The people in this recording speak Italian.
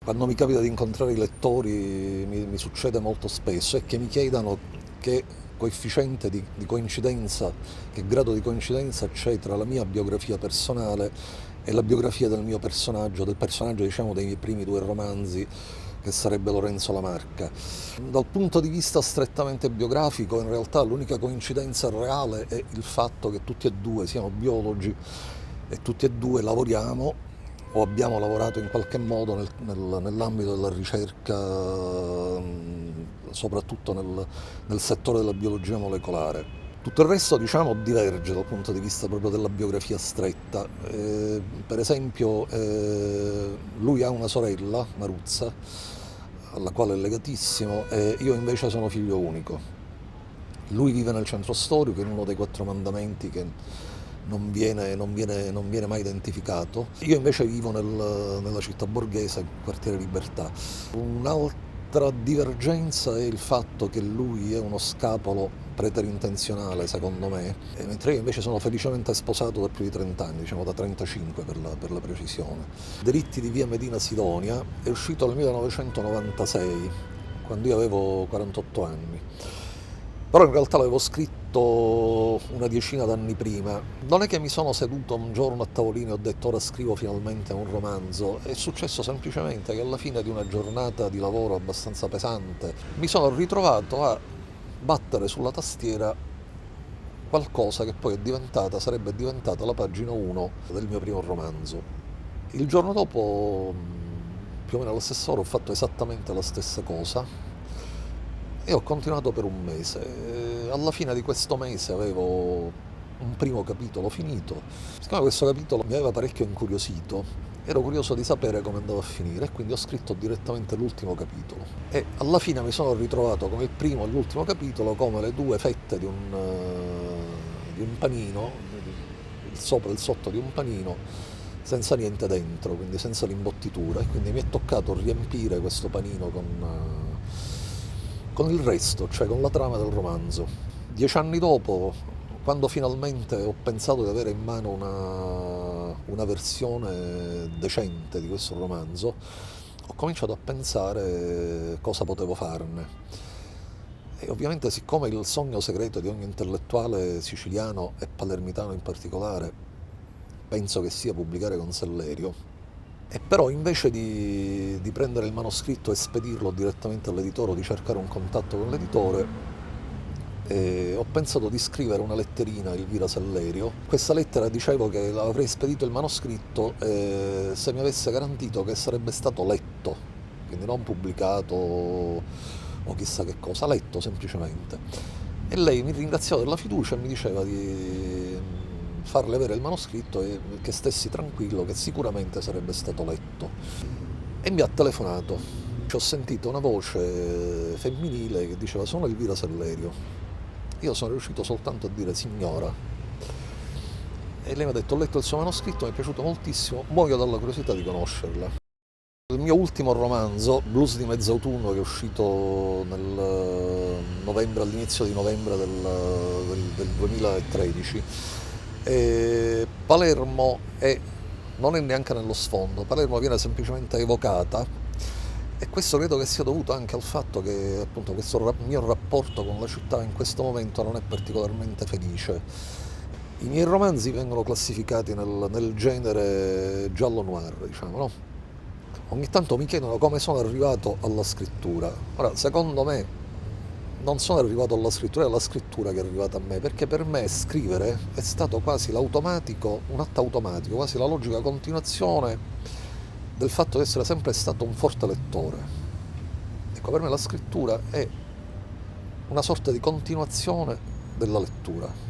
Quando mi capita di incontrare i lettori mi succede molto spesso è che mi chiedano che coefficiente di coincidenza, che grado di coincidenza c'è tra la mia biografia personale e la biografia del mio personaggio, del personaggio diciamo dei miei primi due romanzi, che sarebbe Lorenzo Lamarca. Dal punto di vista strettamente biografico, in realtà l'unica coincidenza reale è il fatto che tutti e due siamo biologi e tutti e due lavoriamo o abbiamo lavorato in qualche modo nell'ambito della ricerca, soprattutto nel settore della biologia molecolare. Tutto il resto, diciamo, diverge dal punto di vista proprio della biografia stretta. Per esempio, lui ha una sorella, Maruzza, alla quale è legatissimo, e io invece sono figlio unico. Lui vive nel centro storico, in uno dei quattro mandamenti che non viene mai identificato. Io invece vivo nella città borghese, quartiere Libertà. Un'altra divergenza è il fatto che lui è uno scapolo preterintenzionale, secondo me, mentre io invece sono felicemente sposato da più di 30 anni, diciamo da 35 per la precisione. Delitti di via Medina Sidonia è uscito nel 1996, quando io avevo 48 anni. Però in realtà l'avevo scritto una decina d'anni prima. Non è che mi sono seduto un giorno a tavolino e ho detto ora scrivo finalmente un romanzo, è successo semplicemente che alla fine di una giornata di lavoro abbastanza pesante mi sono ritrovato a battere sulla tastiera qualcosa che poi sarebbe diventata la pagina 1 del mio primo romanzo. Il giorno dopo, più o meno alla stessa ora, ho fatto esattamente la stessa cosa e ho continuato per un mese. Alla fine di questo mese avevo un primo capitolo finito. Siccome questo capitolo mi aveva parecchio incuriosito, ero curioso di sapere come andava a finire e quindi ho scritto direttamente l'ultimo capitolo. E alla fine mi sono ritrovato con il primo e l'ultimo capitolo come le due fette di un panino, il sopra e il sotto di un panino, senza niente dentro, quindi senza l'imbottitura. E quindi mi è toccato riempire questo panino con il resto, cioè con la trama del romanzo. 10 anni dopo, quando finalmente ho pensato di avere in mano una versione decente di questo romanzo, ho cominciato a pensare cosa potevo farne. E ovviamente, siccome il sogno segreto di ogni intellettuale siciliano e palermitano in particolare, penso che sia pubblicare con Sellerio, e però invece di prendere il manoscritto e spedirlo direttamente all'editore o di cercare un contatto con l'editore, ho pensato di scrivere una letterina a Elvira Sellerio. Questa lettera dicevo che avrei spedito il manoscritto se mi avesse garantito che sarebbe stato letto, quindi non pubblicato o chissà che cosa, letto semplicemente. E lei mi ringraziava della fiducia e mi diceva di farle avere il manoscritto e che stessi tranquillo, che sicuramente sarebbe stato letto. E mi ha telefonato. Ci ho sentito una voce femminile che diceva sono Elvira Sellerio. Io sono riuscito soltanto a dire signora. E lei mi ha detto ho letto il suo manoscritto, mi è piaciuto moltissimo, muoio dalla curiosità di conoscerla. Il mio ultimo romanzo, Blues di Mezz'autunno, che è uscito all'inizio di novembre del 2013, Palermo non è neanche nello sfondo, Palermo viene semplicemente evocata e questo credo che sia dovuto anche al fatto che appunto questo mio rapporto con la città in questo momento non è particolarmente felice. I miei romanzi vengono classificati nel genere giallo noir, diciamo, no? Ogni tanto mi chiedono come sono arrivato alla scrittura. Ora, secondo me, non sono arrivato alla scrittura, è la scrittura che è arrivata a me, perché per me scrivere è stato quasi l'automatico, un atto automatico, quasi la logica continuazione del fatto di essere sempre stato un forte lettore. Ecco, per me la scrittura è una sorta di continuazione della lettura.